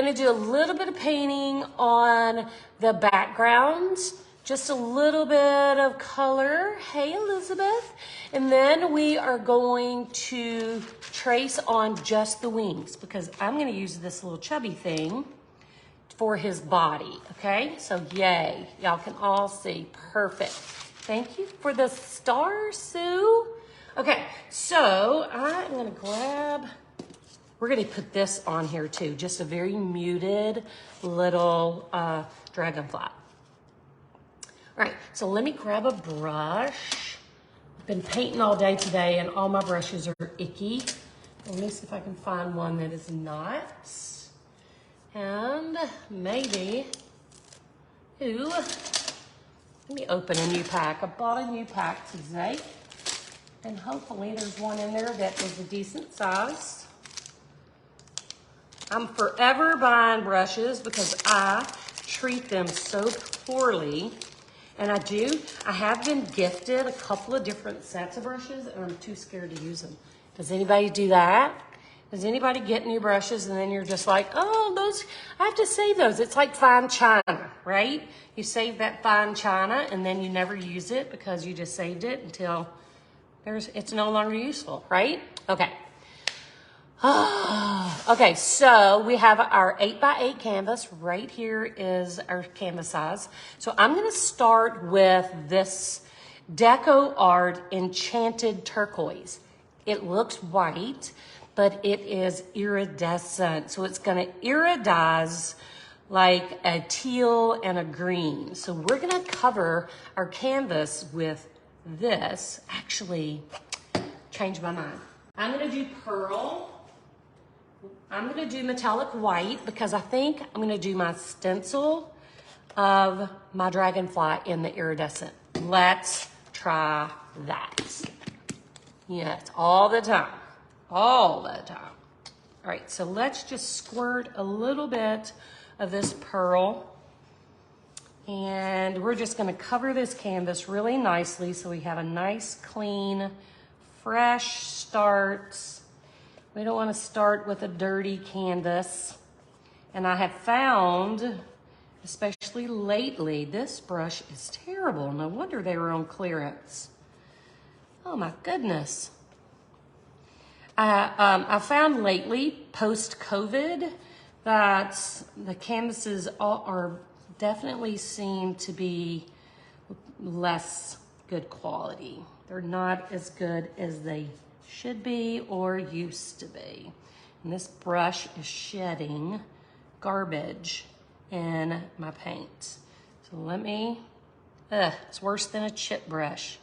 gonna do a little bit of painting on the backgrounds, just a little bit of color. Hey, Elizabeth. And then we are going to trace on just the wings because I'm gonna use this little chubby thing for his body, okay? So yay, y'all can all see, perfect. Thank you for the star, Sue. Okay, so I'm gonna grab, we're gonna put this on here too, just a very muted little dragonfly. All right, so let me grab a brush. I've been painting all day today and all my brushes are icky. Let me see if I can find one that is not. And maybe, ooh, let me open a new pack. I bought a new pack today. And hopefully there's one in there that is a decent size. I'm forever buying brushes because I treat them so poorly. And I have been gifted a couple of different sets of brushes and I'm too scared to use them. Does anybody do that? Does anybody get new brushes and then you're just like, oh, those, I have to save those. It's like fine china, right? You save that fine china and then you never use it because you just saved it until it's no longer useful, right? Okay. Okay, so we have our 8x8 canvas. Right here is our canvas size. So I'm gonna start with this Deco Art Enchanted Turquoise. It looks white, but it is iridescent. So it's gonna iridize like a teal and a green. So we're gonna cover our canvas with this. Actually, changed my mind. I'm gonna do pearl. I'm gonna do metallic white because I think I'm gonna do my stencil of my dragonfly in the iridescent. Let's try that. Yes, all the time, all the time. All right, so let's just squirt a little bit of this pearl and we're just gonna cover this canvas really nicely so we have a nice, clean, fresh start. We don't want to start with a dirty canvas. And I have found, especially lately, this brush is terrible. No wonder they were on clearance. Oh my goodness. I found lately, post-COVID, that the canvases are definitely seem to be less good quality. They're not as good as they should be or used to be. And this brush is shedding garbage in my paint. So let me, it's worse than a chip brush.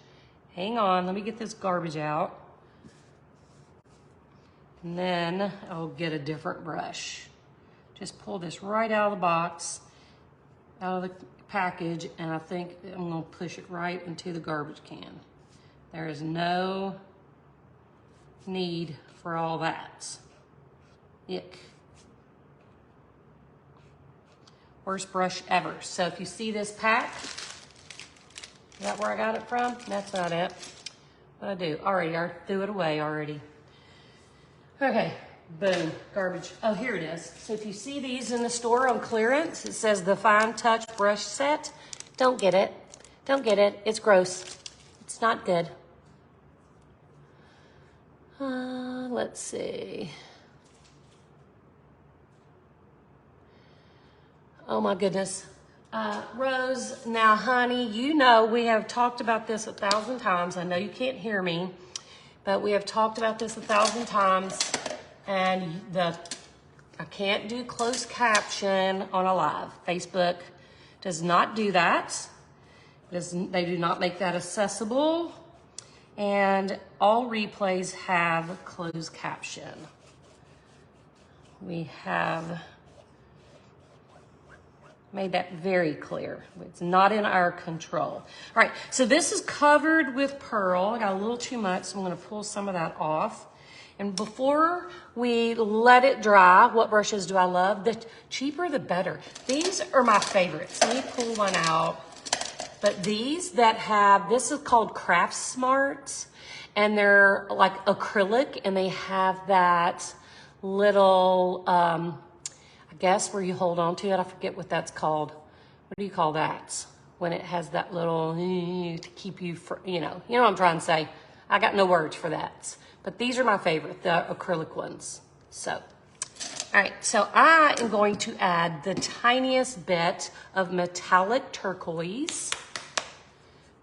Hang on, let me get this garbage out. And then I'll get a different brush. Just pull this right out of the box, out of the package, and I think I'm gonna push it right into the garbage can. There is no need for all that. Ick. Worst brush ever. So if you see this pack, is that where I got it from? That's not it. What I do? Already, I threw it away already. Okay, boom, garbage. Oh, here it is. So if you see these in the store on clearance, it says the Fine Touch brush set. Don't get it. Don't get it. It's gross. It's not good. Let's see. Oh my goodness. Rose, now honey, you know we have talked about this 1,000 times. I know you can't hear me, but we have talked about this 1,000 times and I can't do closed caption on a live. Facebook does not do that. They do not make that accessible. And all replays have closed caption. We have made that very clear. It's not in our control. All right, so this is covered with pearl. I got a little too much, so I'm gonna pull some of that off. And before we let it dry, what brushes do I love? The cheaper, the better. These are my favorites. Let me pull one out. But these that have, this is called Craft Smart, and they're like acrylic, and they have that little, I guess where you hold on to it. I forget what that's called. What do you call that? When it has that little to keep you, you know what I'm trying to say. I got no words for that. But these are my favorite, the acrylic ones. So, all right, so I am going to add the tiniest bit of metallic turquoise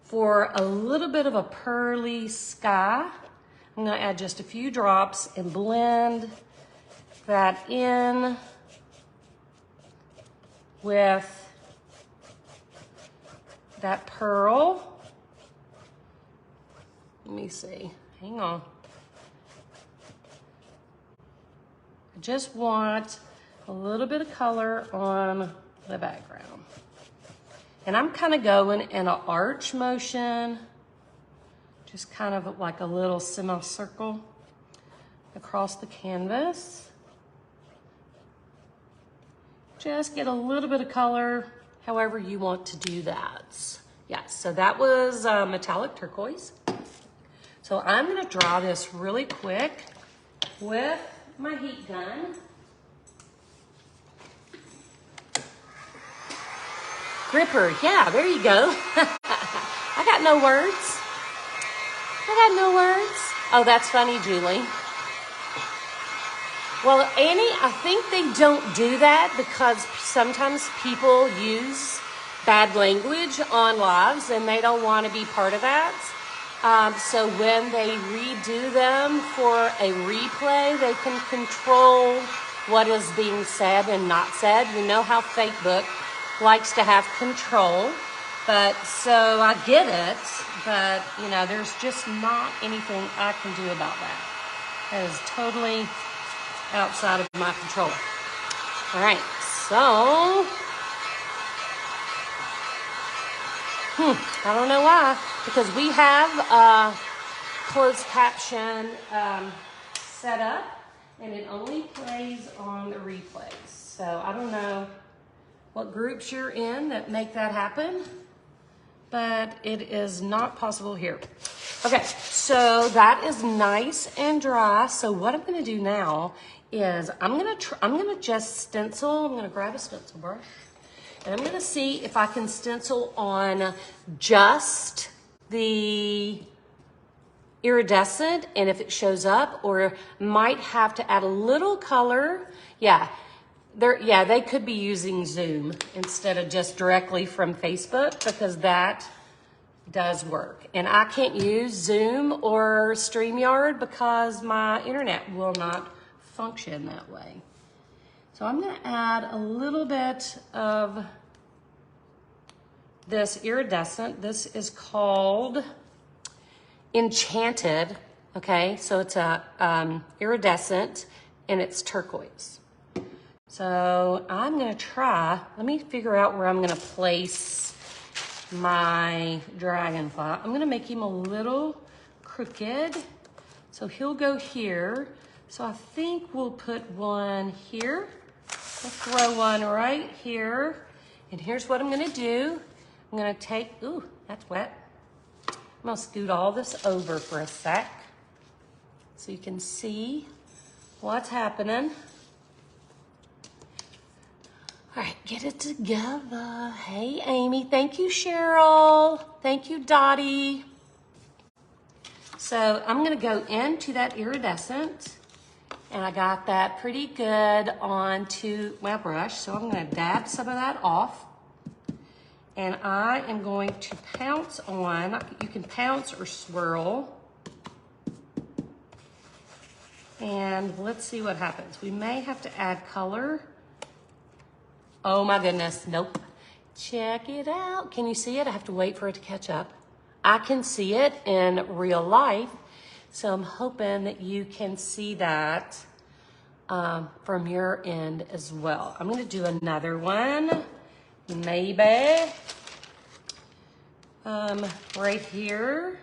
for a little bit of a pearly sky. I'm gonna add just a few drops and blend that in with that pearl. Let me see, hang on. I just want a little bit of color on the background. And I'm kind of going in an arch motion, just kind of like a little semicircle across the canvas. Just get a little bit of color, however you want to do that. Yeah, so that was metallic turquoise. So I'm gonna draw this really quick with my heat gun. Gripper, yeah, there you go. I got no words. Oh, that's funny, Julie. Well, Annie, I think they don't do that because sometimes people use bad language on lives and they don't want to be part of that. So when they redo them for a replay, they can control what is being said and not said. You know how Facebook likes to have control. But so I get it, but you know, there's just not anything I can do about that. That is totally outside of my control. All right, so, I don't know why, because we have a closed caption set up, and it only plays on the replays. So I don't know what groups you're in that make that happen, but it is not possible here. Okay, so that is nice and dry. So what I'm gonna do now is I'm gonna just stencil. I'm gonna grab a stencil brush and I'm gonna see if I can stencil on just the iridescent and if it shows up, or might have to add a little color. Yeah, they could be using Zoom instead of just directly from Facebook, because that does work. And I can't use Zoom or StreamYard because my internet will not function that way. So I'm gonna add a little bit of this iridescent. This is called Enchanted, okay? So it's a iridescent and it's turquoise. So I'm gonna try, let me figure out where I'm gonna place my dragonfly. I'm gonna make him a little crooked. So he'll go here. So I think we'll put one here. We'll throw one right here. And here's what I'm gonna do. I'm gonna take, ooh, that's wet. I'm gonna scoot all this over for a sec so you can see what's happening. All right, get it together. Hey, Amy. Thank you, Cheryl. Thank you, Dottie. So I'm gonna go into that iridescent, and I got that pretty good onto my brush. So I'm gonna dab some of that off. And I am going to pounce on, you can pounce or swirl. And let's see what happens. We may have to add color. Oh my goodness, nope. Check it out. Can you see it? I have to wait for it to catch up. I can see it in real life, so I'm hoping that you can see that from your end as well. I'm gonna do another one, maybe right here,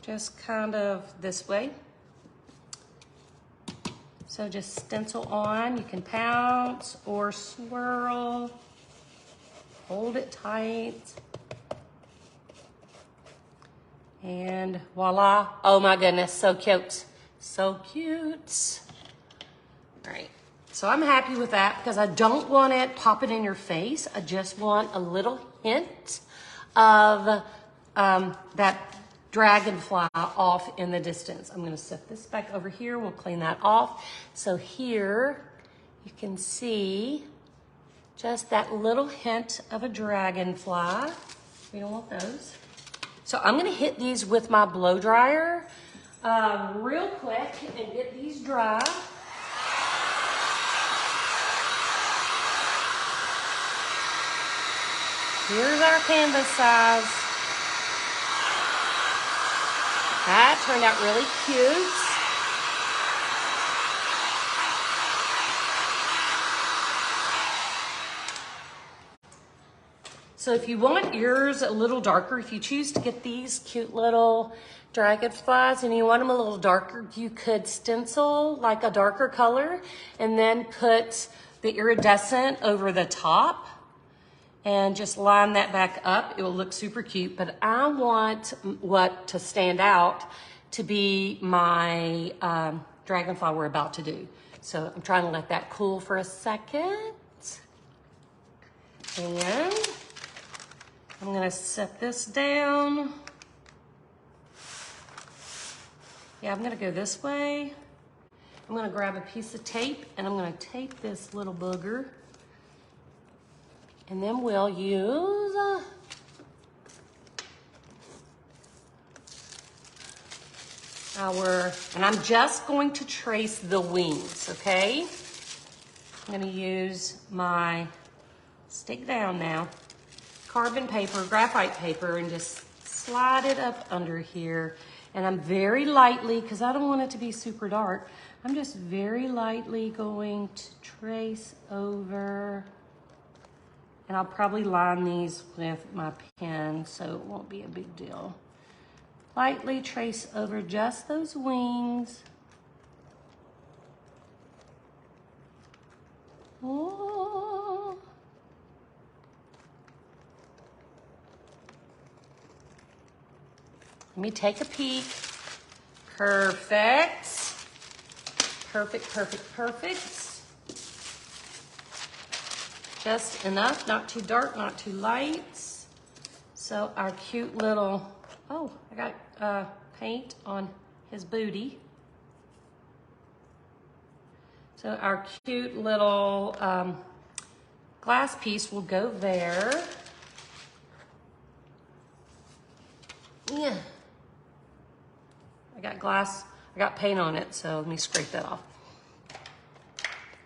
just kind of this way. So just stencil on, you can pounce or swirl, hold it tight, and voila. Oh my goodness, so cute, so cute. All right, So I'm happy with that because I don't want it popping in your face. I just want a little hint of that dragonfly off in the distance. I'm gonna set this back over here. We'll clean that off. So here you can see just that little hint of a dragonfly. We don't want those. So I'm gonna hit these with my blow dryer real quick and get these dry. Here's our canvas size. That turned out really cute. So if you want yours a little darker, if you choose to get these cute little dragonflies and you want them a little darker, you could stencil like a darker color and then put the iridescent over the top and just line that back up. It will look super cute, but I want what to stand out to be my dragonfly we're about to do. So I'm trying to let that cool for a second. And I'm gonna set this down. Yeah, I'm gonna go this way. I'm gonna grab a piece of tape and I'm gonna tape this little booger. And then we'll use and I'm just going to trace the wings, okay? I'm gonna use my, stick down now, carbon paper, graphite paper, and just slide it up under here. And I'm very lightly, because I don't want it to be super dark, I'm just very lightly going to trace over. And I'll probably line these with my pen so it won't be a big deal. Lightly trace over just those wings. Oh. Let me take a peek. Perfect. Perfect, perfect, perfect. Just enough, not too dark, not too light. So our cute little, oh, I got paint on his booty. So our cute little glass piece will go there. Yeah. I got paint on it, so let me scrape that off.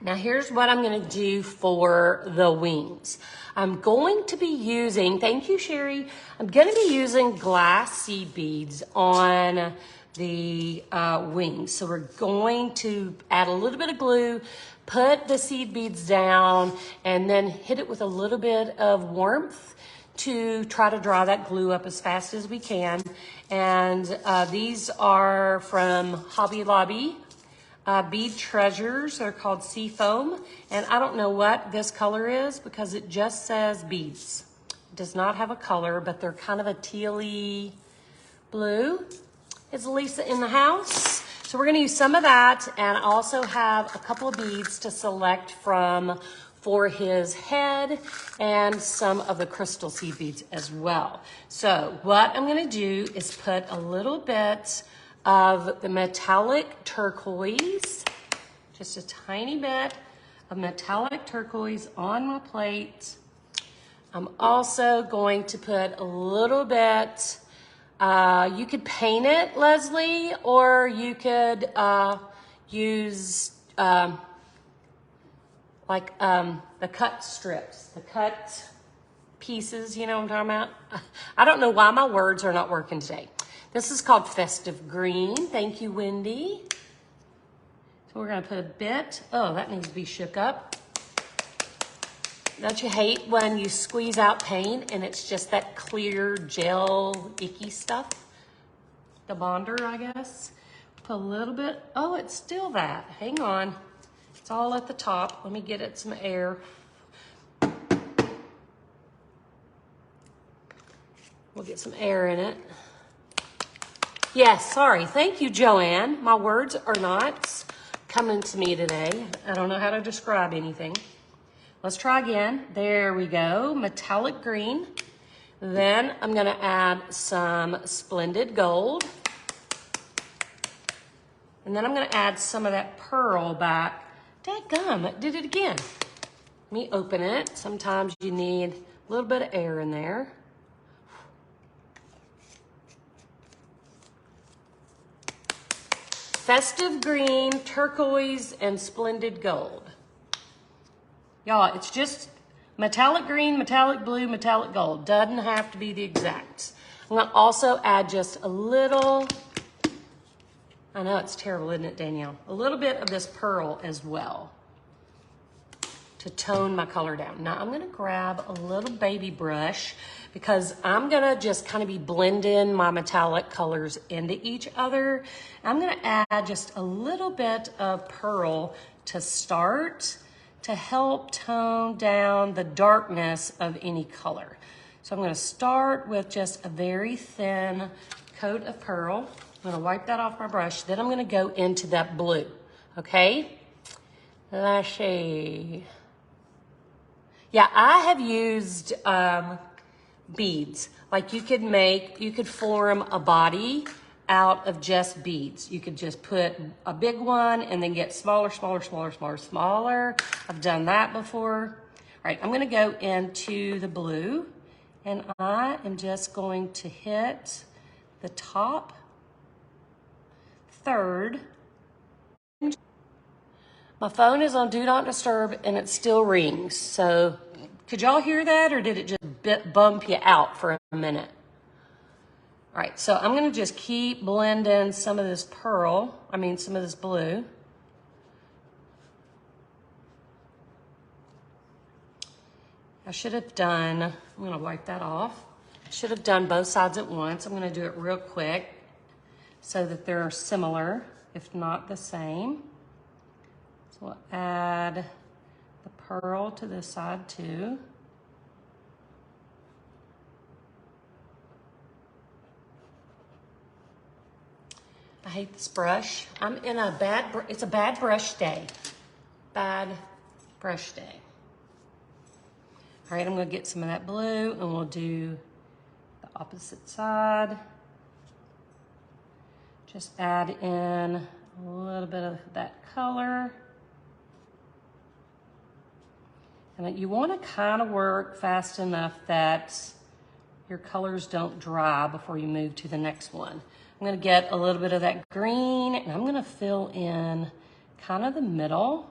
Now here's what I'm gonna do for the wings. I'm going to be using, thank you, Sherry. I'm gonna be using glass seed beads on the wings. So we're going to add a little bit of glue, put the seed beads down, and then hit it with a little bit of warmth to try to draw that glue up as fast as we can. And these are from Hobby Lobby. Bead treasures. They're called sea foam, and I don't know what this color is because it just says beads. It does not have a color, but they're kind of a tealy blue. Is Lisa in the house? So we're going to use some of that, and I also have a couple of beads to select from for his head and some of the crystal seed beads as well. So what I'm going to do is put a little bit of the metallic turquoise, just a tiny bit of metallic turquoise on my plate. I'm also going to put a little bit, you could paint it, Leslie, or you could use the cut strips, the cut pieces, you know what I'm talking about? I don't know why my words are not working today. This is called Festive Green. Thank you, Wendy. So we're gonna put a bit, oh, that needs to be shook up. Don't you hate when you squeeze out paint and it's just that clear gel, icky stuff? The bonder, I guess. Put a little bit, oh, it's still that. Hang on. It's all at the top. Let me get it some air. We'll get some air in it. Yes, sorry. Thank you, Joanne. My words are not coming to me today. I don't know how to describe anything. Let's try again. There we go, metallic green. Then I'm gonna add some splendid gold. And then I'm gonna add some of that pearl back. Dadgum, it did it again. Let me open it. Sometimes you need a little bit of air in there. Festive green, turquoise, and splendid gold. Y'all, it's just metallic green, metallic blue, metallic gold. Doesn't have to be the exacts. I'm gonna also add just a little, I know it's terrible, isn't it, Danielle? A little bit of this pearl as well to tone my color down. Now I'm gonna grab a little baby brush because I'm gonna just kind of be blending my metallic colors into each other. I'm gonna add just a little bit of pearl to start to help tone down the darkness of any color. So I'm gonna start with just a very thin coat of pearl. I'm gonna wipe that off my brush. Then I'm gonna go into that blue, okay? Let's see. Yeah, I have used beads. Like you could form a body out of just beads. You could just put a big one and then get smaller, smaller, smaller, smaller, smaller. I've done that before. All right, I'm gonna go into the blue and I am just going to hit the top third. My phone is on Do Not Disturb and it still rings. So could y'all hear that or did it just bump you out for a minute? All right, so I'm gonna just keep blending some of this some of this blue. I should have done, I'm gonna wipe that off. I should have done both sides at once. I'm gonna do it real quick so that they're similar, if not the same. So we'll add the pearl to this side too. I hate this brush. I'm in it's a bad brush day. Bad brush day. All right, I'm gonna get some of that blue and we'll do the opposite side. Just add in a little bit of that color. And you wanna kind of work fast enough that your colors don't dry before you move to the next one. I'm gonna get a little bit of that green and I'm gonna fill in kind of the middle.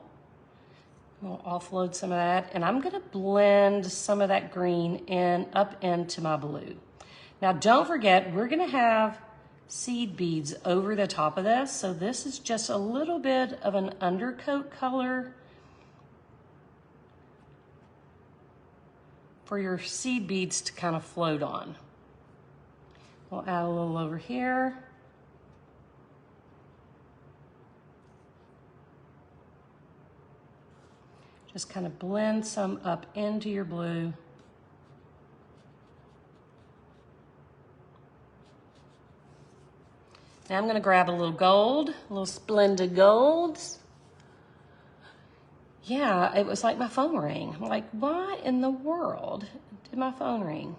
I'll offload some of that and I'm gonna blend some of that green up into my blue. Now don't forget, we're gonna have seed beads over the top of this. So this is just a little bit of an undercoat color for your seed beads to kind of float on. We'll add a little over here. Just kind of blend some up into your blue. Now I'm gonna grab a little gold, a little splendid golds. Yeah, it was like my phone rang. I'm like, why in the world did my phone ring?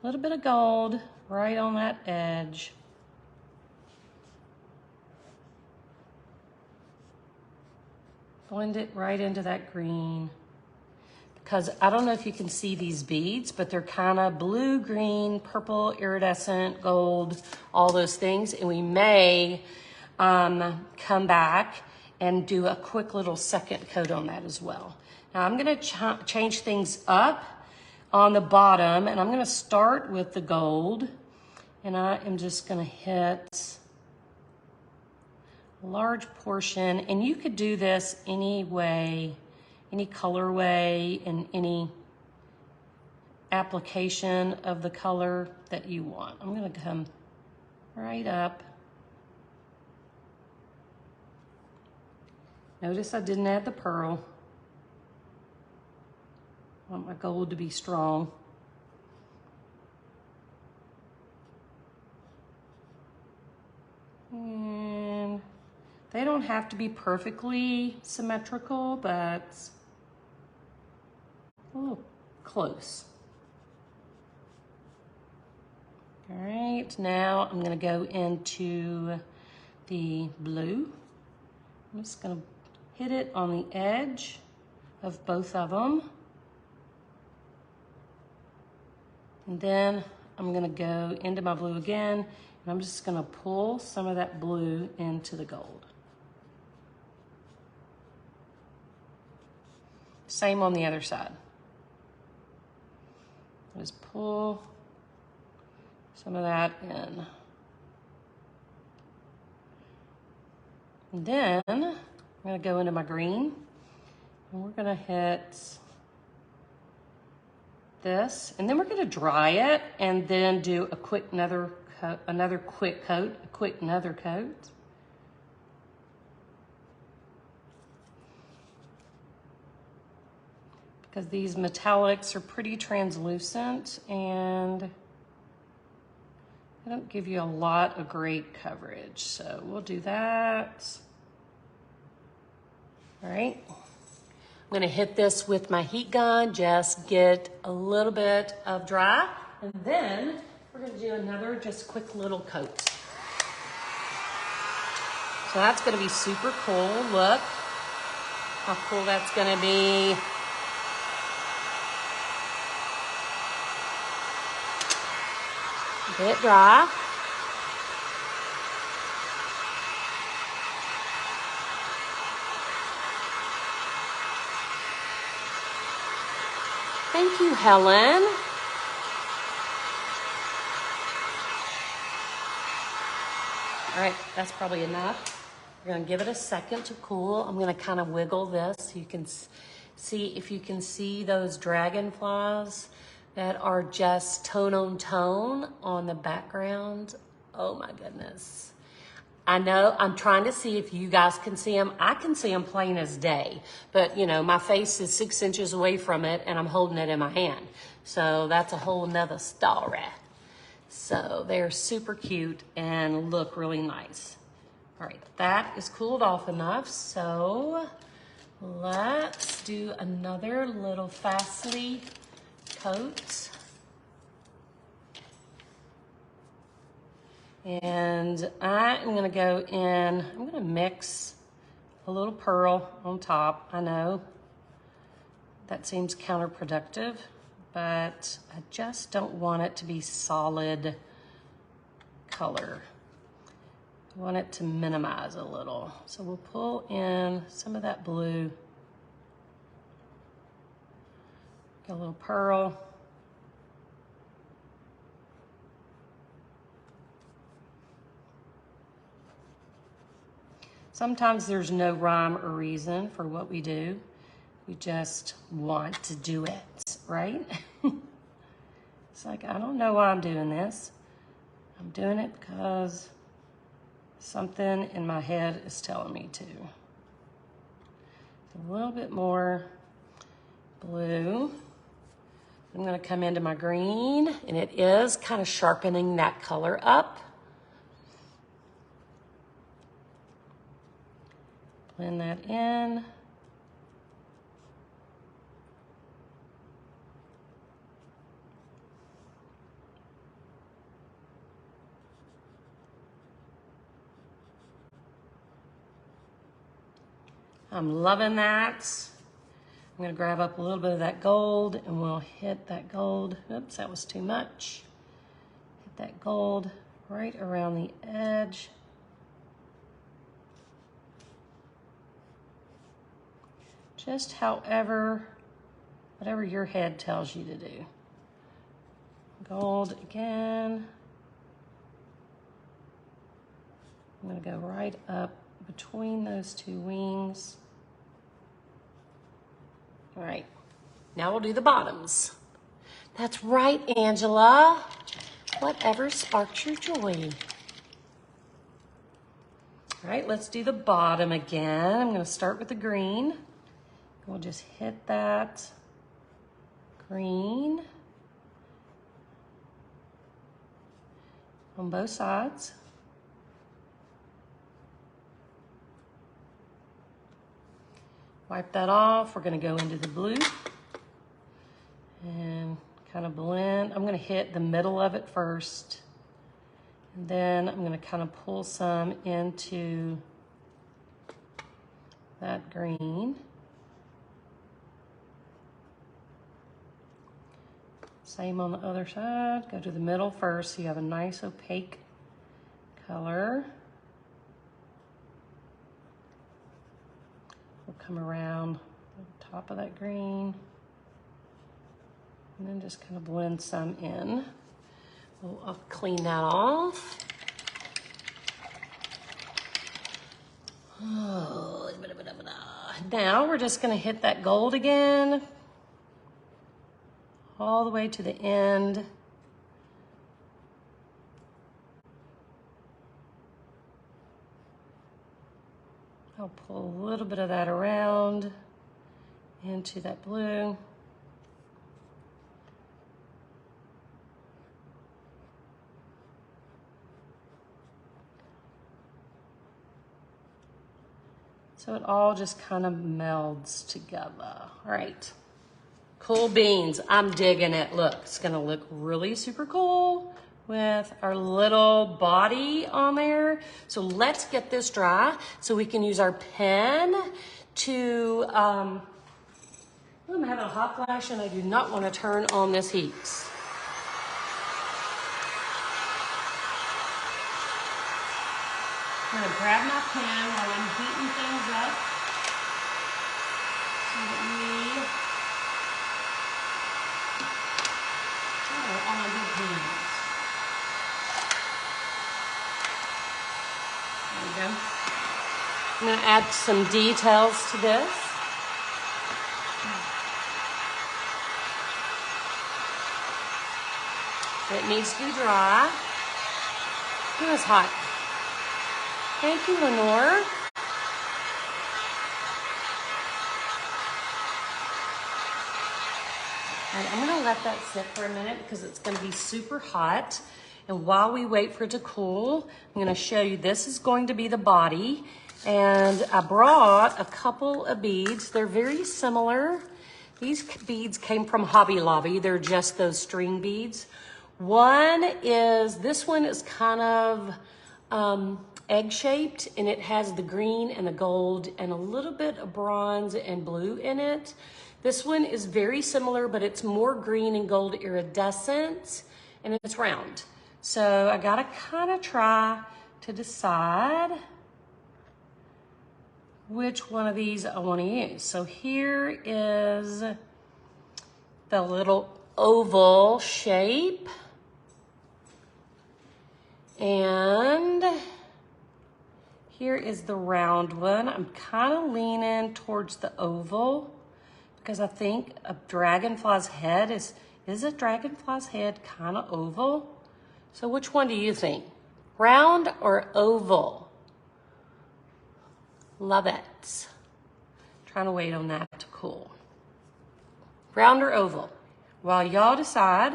A little bit of gold right on that edge. Blend it right into that green. Because I don't know if you can see these beads, but they're kind of blue, green, purple, iridescent, gold, all those things. And we may come back and do a quick little second coat on that as well. Now I'm gonna change things up on the bottom and I'm gonna start with the gold and I am just gonna hit a large portion, and you could do this any way, any colorway and any application of the color that you want. I'm gonna come right up. Notice I didn't add the pearl. I want my gold to be strong. don't have to be perfectly symmetrical, but a little close. All right, now I'm gonna go into the blue. I'm just gonna hit it on the edge of both of them. And then I'm gonna go into my blue again, and I'm just gonna pull some of that blue into the gold. Same on the other side. Just pull some of that in. And then I'm gonna go into my green, and we're gonna hit this, and then we're gonna dry it and then do a quick another quick coat, another coat. Because these metallics are pretty translucent and they don't give you a lot of great coverage. So we'll do that. All right. I'm gonna hit this with my heat gun, just get a little bit of dry, and then we're gonna do another just quick little coat. So that's gonna be super cool. Look how cool that's gonna be. Get it dry. Thank you, Helen. All right, that's probably enough. We're gonna give it a second to cool. I'm gonna kind of wiggle this so you can see if you can see those dragonflies that are just tone on tone on the background. Oh my goodness. I know, I'm trying to see if you guys can see them. I can see them plain as day, but you know, my face is 6 inches away from it and I'm holding it in my hand. So that's a whole nother story. So they're super cute and look really nice. All right, that is cooled off enough. So let's do another little fastly coat. And I am gonna go in, I'm gonna mix a little pearl on top. I know that seems counterproductive, but I just don't want it to be solid color. I want it to minimize a little. So we'll pull in some of that blue. Get a little pearl. Sometimes there's no rhyme or reason for what we do. We just want to do it, right? It's like, I don't know why I'm doing this. I'm doing it because something in my head is telling me to. A little bit more blue. I'm gonna come into my green, and it is kind of sharpening that color up. Blend that in. I'm loving that. I'm gonna grab up a little bit of that gold and we'll hit that gold. Oops, that was too much. Hit that gold right around the edge. Just whatever your head tells you to do. Gold again. I'm gonna go right up between those two wings. All right, now we'll do the bottoms. That's right, Angela. Whatever sparks your joy. All right, let's do the bottom again. I'm gonna start with the green. We'll just hit that green on both sides. Wipe that off. We're gonna go into the blue and kind of blend. I'm gonna hit the middle of it first. And then I'm gonna kind of pull some into that green. Same on the other side. Go to the middle first so you have a nice opaque color. We'll come around the top of that green and then just kind of blend some in. I'll clean that off. Oh, now we're just gonna hit that gold again, all the way to the end. I'll pull a little bit of that around into that blue. So it all just kind of melds together. All right, cool beans. I'm digging it. Look, it's gonna look really super cool with our little body on there. So let's get this dry so we can use our pen to, I'm having a hot flash and I do not want to turn on this heat. I'm gonna grab my pen while I'm heating things up so that we are on good pens. There we go. I'm gonna add some details to this. It needs to be dry. It was hot. Thank you, Lenore. And I'm gonna let that sit for a minute because it's gonna be super hot. And while we wait for it to cool, I'm gonna show you, this is going to be the body. And I brought a couple of beads. They're very similar. These beads came from Hobby Lobby. They're just those string beads. This one is kind of egg-shaped, and it has the green and the gold and a little bit of bronze and blue in it. This one is very similar, but it's more green and gold iridescent, and it's round. So I gotta kind of try to decide which one of these I want to use. So here is the little oval shape, and here is the round one. I'm kind of leaning towards the oval because I think a dragonfly's head is a dragonfly's head kind of oval? So which one do you think? Round or oval? Love it. Trying to wait on that to cool. Round or oval? While y'all decide,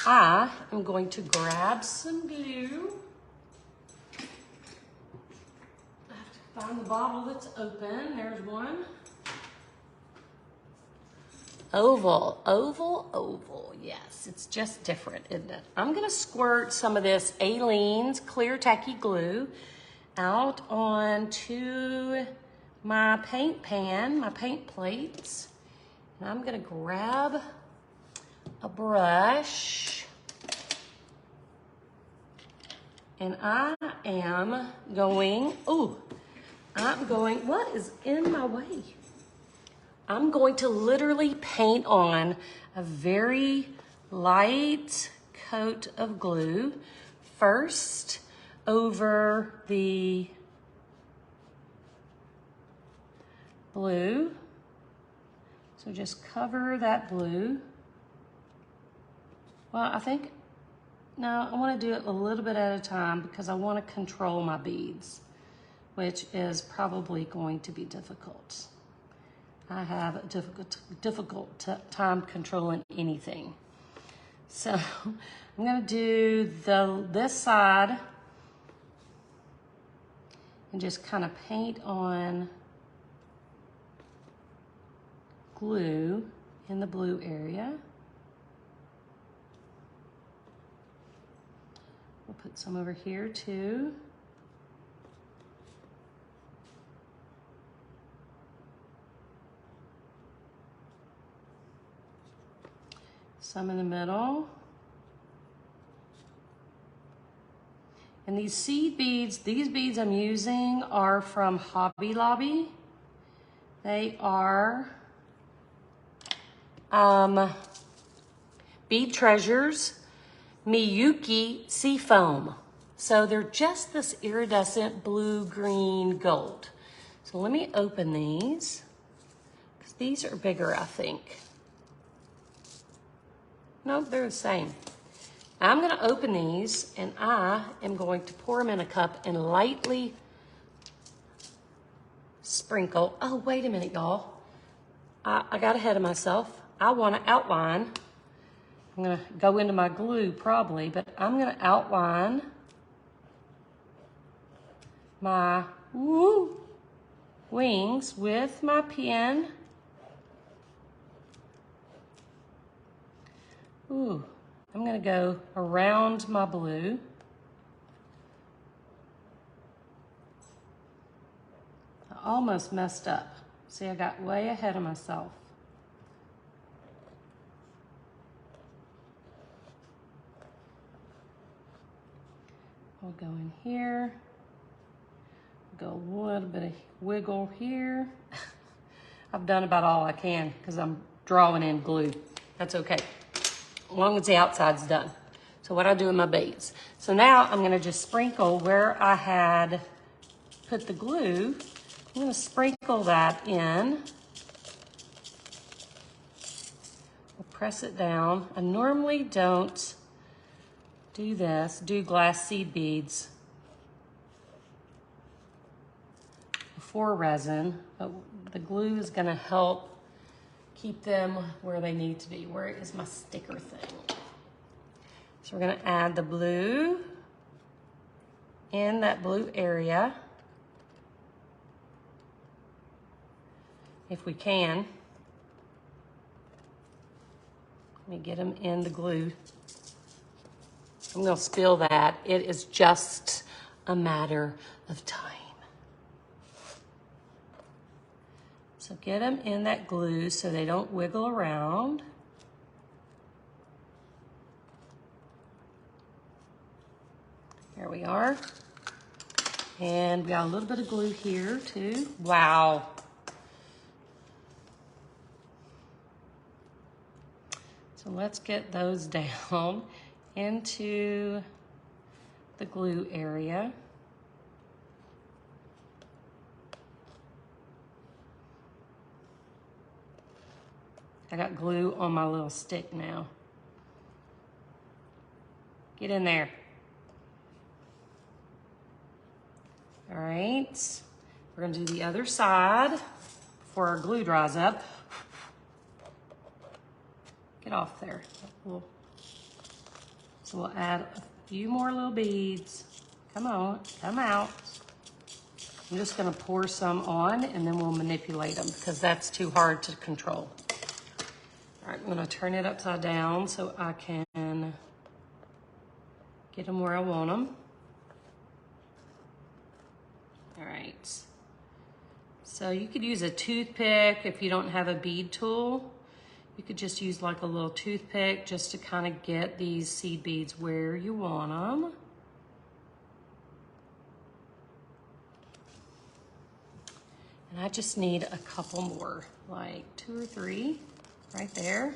I am going to grab some glue. I have to find the bottle that's open. There's one. Oval, oval, oval. Yes, it's just different, isn't it? I'm gonna squirt some of this Aleene's clear tacky glue out onto my paint pan, my paint plates. And I'm gonna grab a brush, and I am going, what is in my way? I'm going to literally paint on a very light coat of glue first over the blue. So just cover that blue. Well, I want to do it a little bit at a time because I want to control my beads, which is probably going to be difficult. I have a difficult time controlling anything. So I'm gonna do this side and just kind of paint on glue in the blue area. We'll put some over here too. Some in the middle. And these seed beads, these beads I'm using are from Hobby Lobby. They are Bead Treasures Miyuki Seafoam. So they're just this iridescent blue, green, gold. So let me open these, because these are bigger, I think. Nope, they're the same. I'm gonna open these and I am going to pour them in a cup and lightly sprinkle. Oh, wait a minute, y'all. I got ahead of myself. I wanna outline. I'm gonna go into my glue probably, but I'm gonna outline my wings with my pen. Ooh, I'm gonna go around my blue. I almost messed up. See, I got way ahead of myself. We'll go in here, go a little bit of wiggle here. I've done about all I can because I'm drawing in glue. That's okay, as long as the outside's done. So what I do in my beads. So now I'm gonna just sprinkle where I had put the glue. I'm gonna sprinkle that in. We'll press it down. I normally don't do this, do glass seed beads before resin, but the glue is gonna help keep them where they need to be. Where is my sticker thing? So we're gonna add the blue in that blue area, if we can. Let me get them in the glue. I'm gonna spill that. It is just a matter of time. So get them in that glue so they don't wiggle around. There we are. And we got a little bit of glue here too. Wow. So let's get those down into the glue area. I got glue on my little stick now. Get in there. All right, we're gonna do the other side before our glue dries up. Get off there. So we'll add a few more little beads. Come on, come out. I'm just gonna pour some on and then we'll manipulate them because that's too hard to control. All right, I'm gonna turn it upside down so I can get them where I want them. All right. So you could use a toothpick if you don't have a bead tool. You could just use like a little toothpick just to kind of get these seed beads where you want them. And I just need a couple more, like 2 or 3 right there.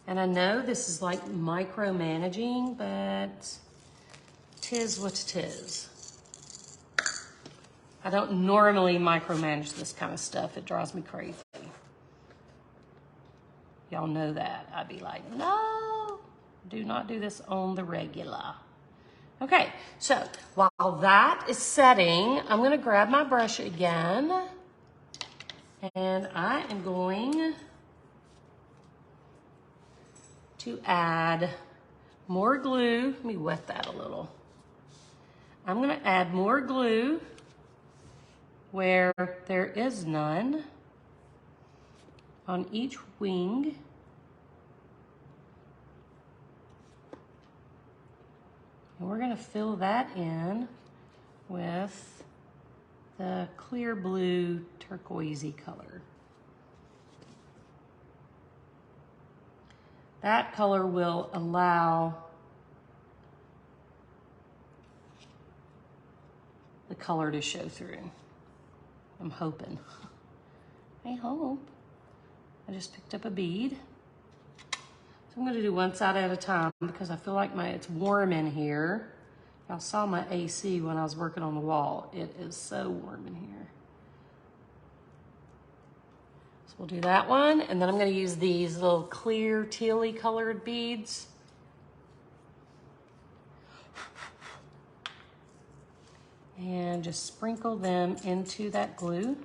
And I know this is like micromanaging, but tis what tis. I don't normally micromanage this kind of stuff. It drives me crazy. Y'all know that. I'd be like, no, do not do this on the regular. Okay, so while that is setting, I'm gonna grab my brush again and I am going to add more glue. Let me wet that a little. I'm gonna add more glue where there is none on each wing. And we're gonna fill that in with the clear blue turquoisey color. That color will allow the color to show through. I'm hoping. I hope. I just picked up a bead. So I'm gonna do one side at a time because I feel like it's warm in here. Y'all saw my AC when I was working on the wall. It is so warm in here. So we'll do that one, and then I'm gonna use these little clear tealy colored beads. And just sprinkle them into that glue.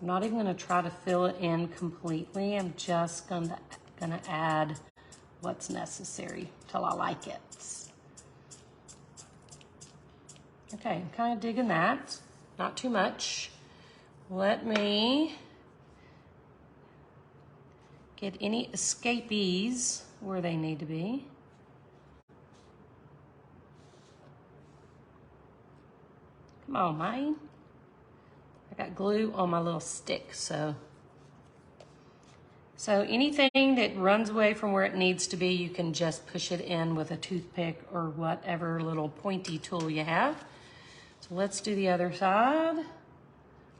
I'm not even gonna try to fill it in completely. I'm just gonna add what's necessary till I like it. Okay, I'm kind of digging that, not too much. Let me get any escapees where they need to be. Come on, man. I got glue on my little stick, so anything that runs away from where it needs to be, you can just push it in with a toothpick or whatever little pointy tool you have. So let's do the other side.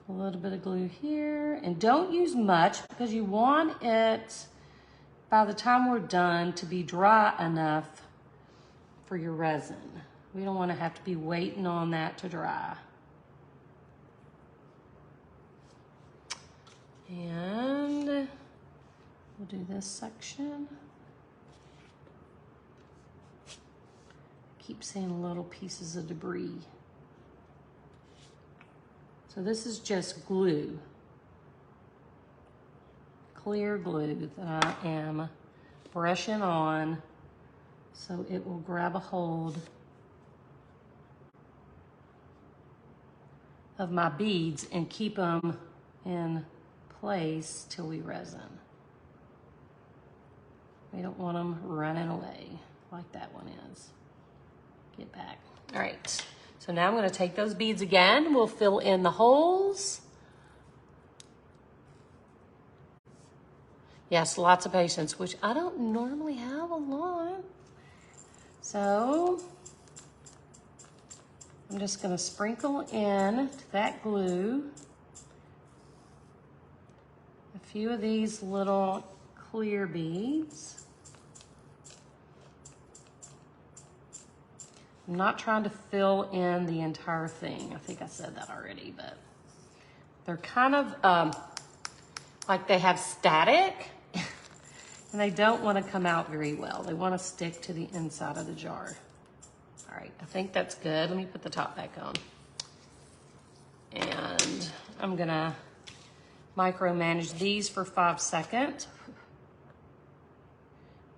A little bit of glue here, and don't use much because you want it, by the time we're done, to be dry enough for your resin. We don't want to have to be waiting on that to dry. And we'll do this section. Keep seeing little pieces of debris. So this is just glue, clear glue that I am brushing on so it will grab a hold of my beads and keep them in place till we resin. We don't want them running away like that one is. Get back. All right. So now I'm going to take those beads again. We'll fill in the holes. Yes, lots of patience, which I don't normally have a lot. So I'm just going to sprinkle in that glue a few of these little clear beads. I'm not trying to fill in the entire thing. I think I said that already, but they're kind of like they have static and they don't want to come out very well. They want to stick to the inside of the jar. All right, I think that's good. Let me put the top back on. And I'm gonna micromanage these for 5 seconds.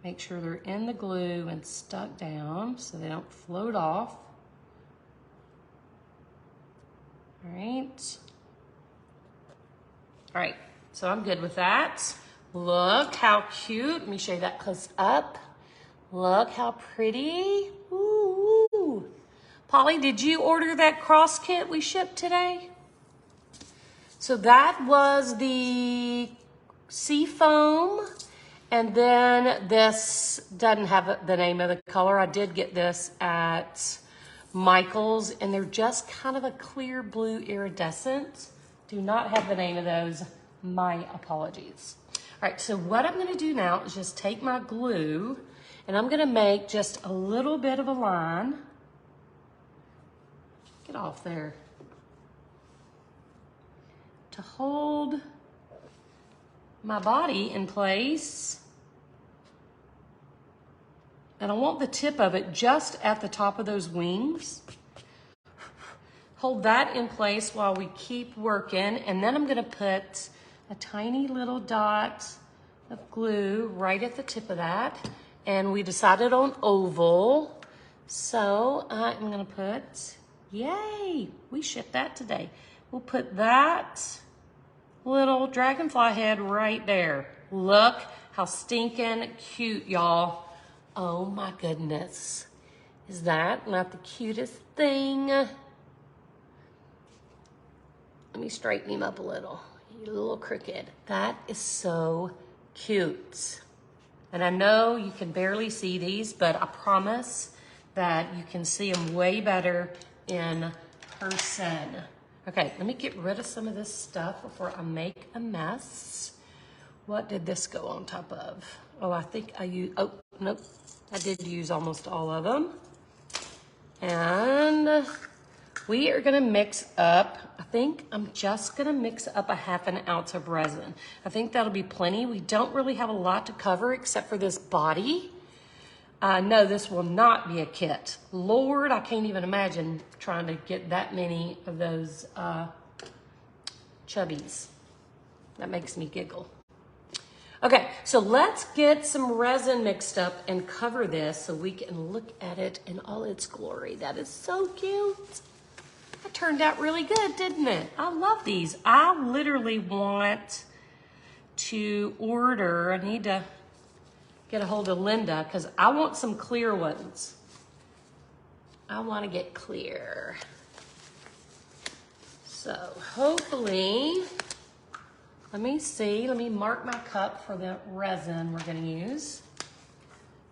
Make sure they're in the glue and stuck down so they don't float off. All right. All right, so I'm good with that. Look how cute. Let me show you that close up. Look how pretty. Ooh. Polly, did you order that cross kit we shipped today? So that was the sea foam. And then this doesn't have the name of the color. I did get this at Michael's, and they're just kind of a clear blue iridescent. Do not have the name of those. My apologies. All right, so what I'm gonna do now is just take my glue, and I'm gonna make just a little bit of a line. Get off there. To hold my body in place. And I want the tip of it just at the top of those wings. Hold that in place while we keep working. And then I'm gonna put a tiny little dot of glue right at the tip of that. and we decided on oval. So I'm gonna put, yay, we shipped that today. We'll put that little dragonfly head right there. Look how stinking cute, y'all. Oh my goodness. Is that not the cutest thing? Let me straighten him up a little. He's a little crooked. That is so cute. And I know you can barely see these, but I promise that you can see them way better in person. Okay, let me get rid of some of this stuff before I make a mess. What did this go on top of? Oh, I think I used, oh, nope. I did use almost all of them. And we are gonna mix up, I think I'm just gonna mix up a 1/2 ounce of resin. I think that'll be plenty. We don't really have a lot to cover except for this body. No, this will not be a kit. Lord, I can't even imagine trying to get that many of those Chubbies. That makes me giggle. Okay, so let's get some resin mixed up and cover this so we can look at it in all its glory. That is so cute. That turned out really good, didn't it? I love these. I literally want to order, I need to get a hold of Linda because I want some clear ones. I want to get clear. So hopefully, let me see, let me mark my cup for the resin we're gonna use.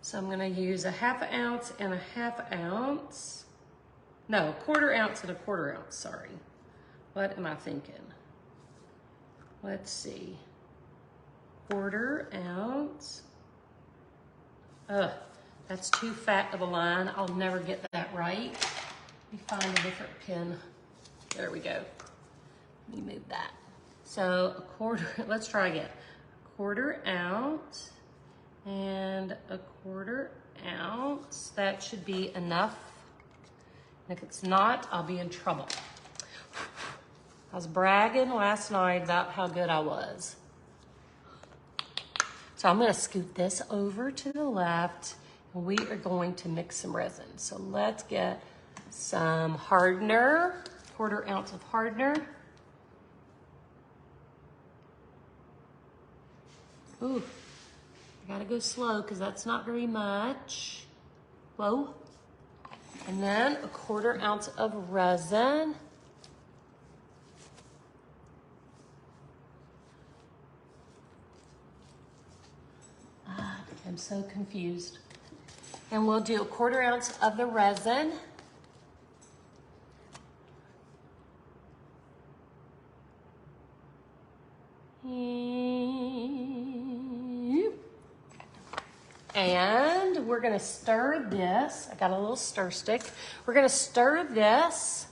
So I'm gonna use a 1/2 ounce and a 1/2 ounce. No, 1/4 ounce and a 1/4 ounce, sorry. What am I thinking? Let's see. 1/4 ounce. Ugh, that's too fat of a line. I'll never get that right. Let me find a different pin. There we go. Let me move that. So a 1/4, let's try again. 1/4 ounce and a 1/4 ounce. That should be enough. If it's not, I'll be in trouble. I was bragging last night about how good I was. So I'm gonna scoot this over to the left and we are going to mix some resin. So let's get some hardener, 1/4 ounce of hardener. Ooh, I gotta go slow because that's not very much. Whoa. And then a 1/4 ounce of resin. I'm so confused. And we'll do a 1/4 ounce of the resin. And we're gonna stir this. I got a little stir stick. We're gonna stir this.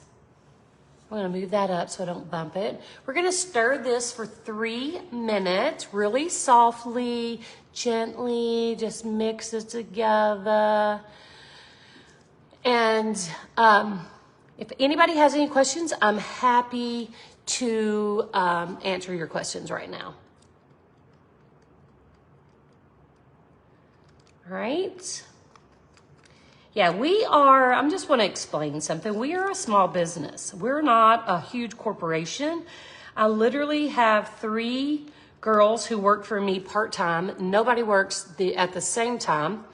I'm gonna move that up so I don't bump it. We're gonna stir this for 3 minutes, really softly, gently, just mix it together. And if anybody has any questions, I'm happy to answer your questions right now. All right. Yeah, we are, I just want to explain something. We are a small business. We're not a huge corporation. I literally have 3 girls who work for me part-time. Nobody works at the same time.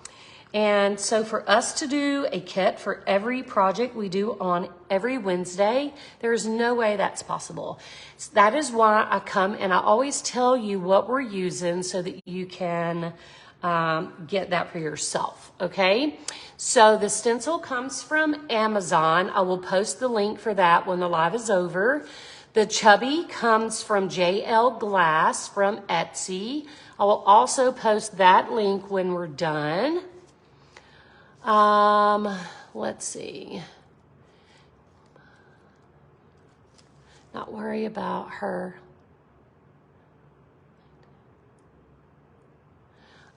And so for us to do a kit for every project we do on every Wednesday, there is no way that's possible. So that is why I come and I always tell you what we're using so that you can get that for yourself, okay? So the stencil comes from Amazon. I will post the link for that when the live is over. The Chubbie comes from JL Glass from Etsy. I will also post that link when we're done. Let's see. Not worry about her.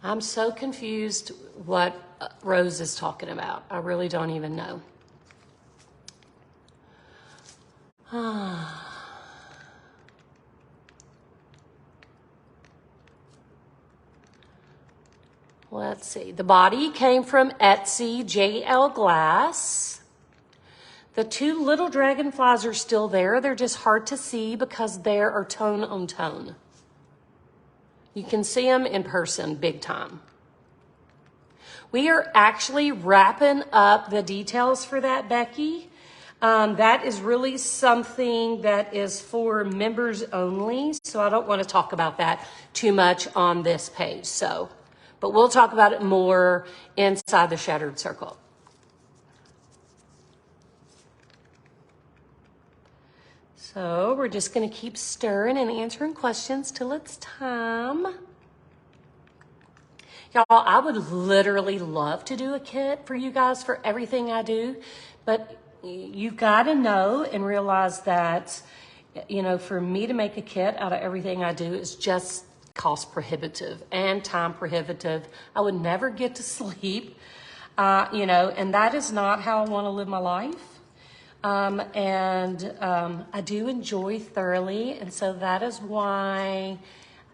I'm so confused what Rose is talking about. I really don't even know. Let's let's see. The body came from Etsy JL Glass. The two little dragonflies are still there. They're just hard to see because they are tone on tone. You can see them in person big time. We are actually wrapping up the details for that, Becky. That is really something that is for members only, so I don't want to talk about that too much on this page. But we'll talk about it more inside the Shattered Circle. So we're just going to keep stirring and answering questions till it's time. Y'all, I would literally love to do a kit for you guys for everything I do, but you've got to know and realize that, you know, for me to make a kit out of everything I do is just cost prohibitive and time prohibitive. I would never get to sleep, you know, and that is not how I want to live my life. I do enjoy thoroughly, and so that is why,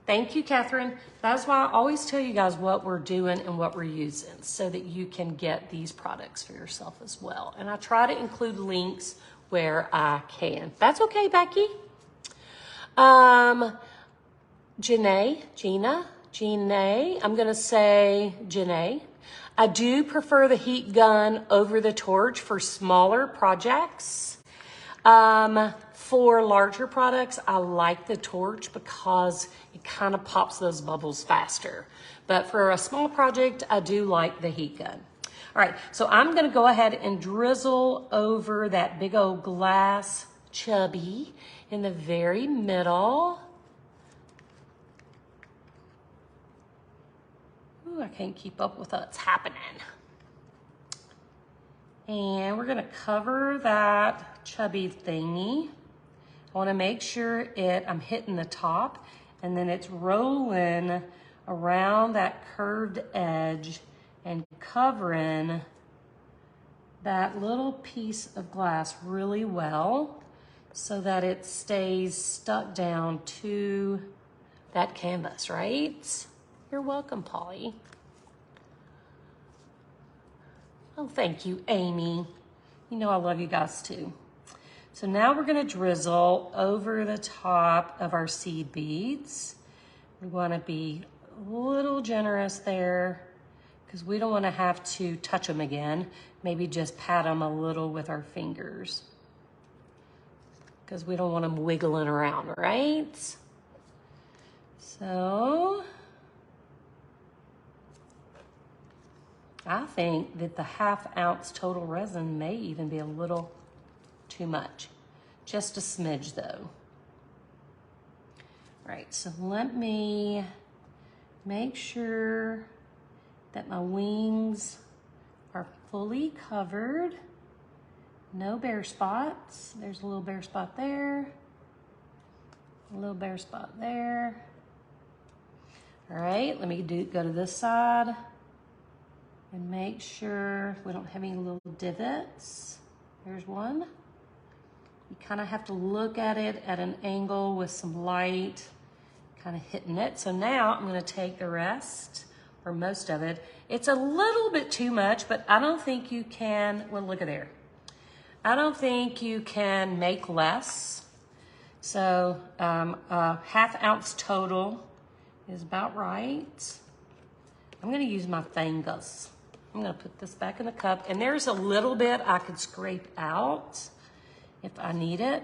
thank you, Catherine. That's why I always tell you guys what we're doing and what we're using so that you can get these products for yourself as well. And I try to include links where I can. That's okay, Becky. Janae, I'm going to say Janae. I do prefer the heat gun over the torch for smaller projects. For larger products, I like the torch because it kind of pops those bubbles faster. But for a small project, I do like the heat gun. All right, so I'm going to go ahead and drizzle over that big old glass Chubbie in the very middle. Ooh, I can't keep up with what's happening. And we're going to cover that Chubbie thingy. I want to make sure I'm hitting the top, and then it's rolling around that curved edge and covering that little piece of glass really well so that it stays stuck down to that canvas, right? You're welcome, Polly. Oh, thank you, Amy. You know I love you guys too. So now we're going to drizzle over the top of our seed beads. We want to be a little generous there because we don't want to have to touch them again. Maybe just pat them a little with our fingers because we don't want them wiggling around, right? So I think that the ½ ounce total resin may even be a little too much. Just a smidge though. All right, so let me make sure that my wings are fully covered. No bare spots. There's a little bare spot there. A little bare spot there. All right, let me go to this side and make sure we don't have any little divots. There's one. You kind of have to look at it at an angle with some light, kind of hitting it. So now I'm going to take the rest, or most of it. It's a little bit too much, but I don't think you can, well, look at there. I don't think you can make less. So ½ ounce total is about right. I'm going to use my fingers. I'm going to put this back in the cup, and there's a little bit I could scrape out if I need it.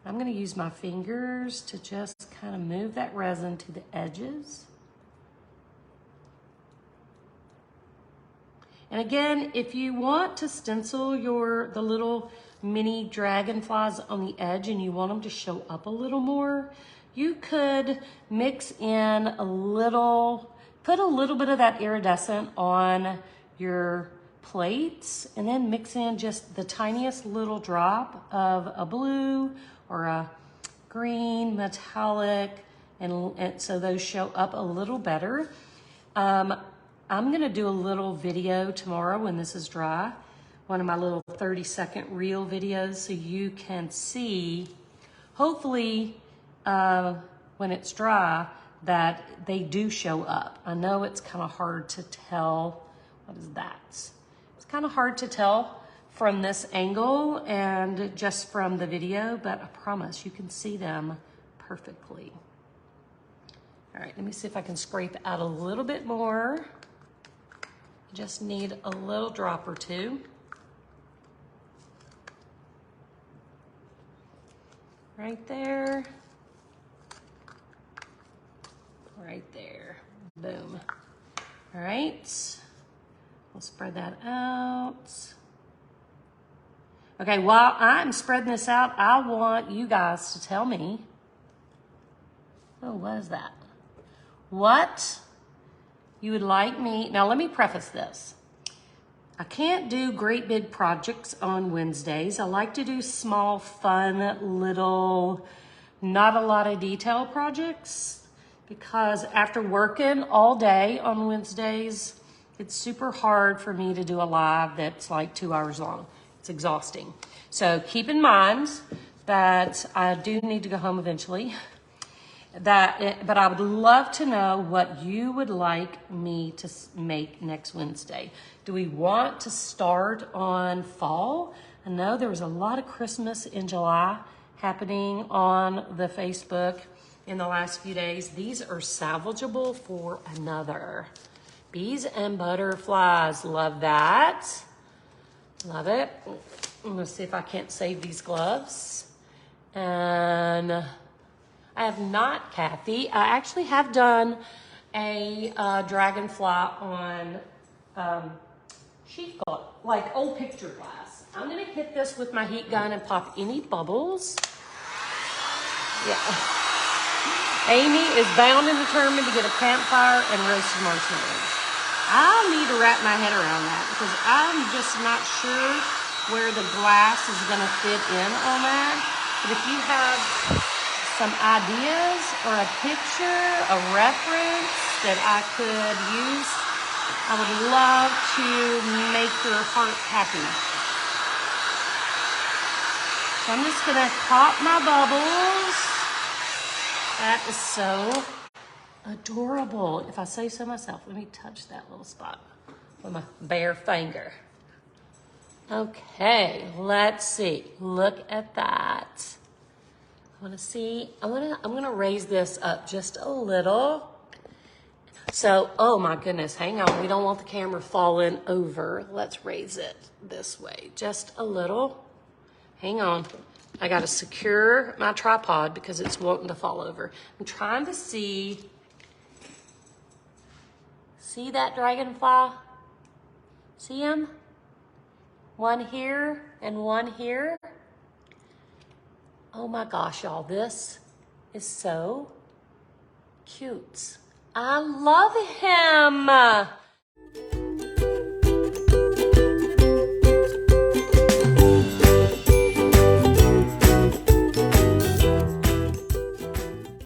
I'm going to use my fingers to just kind of move that resin to the edges. And again, if you want to stencil the little mini dragonflies on the edge and you want them to show up a little more, you could mix in a little, put a little bit of that iridescent on your plates and then mix in just the tiniest little drop of a blue or a green metallic, and so those show up a little better. I'm gonna do a little video tomorrow when this is dry, one of my little 30-second reel videos, so you can see, hopefully when it's dry, that they do show up. I know it's kind of hard to tell. What is that? It's kind of hard to tell from this angle and just from the video, but I promise you can see them perfectly. All right, let me see if I can scrape out a little bit more. Just need a little drop or two. Right there. Right there. Boom. All right. We'll spread that out. Okay, while I'm spreading this out, I want you guys to tell me. Oh, what is that? What you would like me. Now, let me preface this. I can't do great big projects on Wednesdays. I like to do small, fun, little, not a lot of detail projects, because after working all day on Wednesdays, it's super hard for me to do a live that's like 2 hours long. It's exhausting. So keep in mind that I do need to go home eventually. But I would love to know what you would like me to make next Wednesday. Do we want to start on fall? I know there was a lot of Christmas in July happening on the Facebook in the last few days. These are salvageable for another. Bees and butterflies, love that. Love it. I'm gonna see if I can't save these gloves. And I have not, Kathy. I actually have done a Dragonfly on sheet glass, like old picture glass. I'm gonna hit this with my heat gun and pop any bubbles. Yeah. Amy is bound and determined to get a campfire and roasted marshmallows. I'll need to wrap my head around that because I'm just not sure where the glass is gonna fit in on that. But if you have some ideas or a picture, a reference that I could use, I would love to make your heart happy. So I'm just gonna pop my bubbles. That is so adorable. If I say so myself, let me touch that little spot with my bare finger. Okay, let's see. Look at that. I want to see. I'm gonna raise this up just a little. So, oh my goodness, hang on. We don't want the camera falling over. Let's raise it this way, just a little. Hang on. I got to secure my tripod because it's wanting to fall over. I'm trying to see that dragonfly? See him? One here and one here. Oh my gosh, y'all, this is so cute. I love him.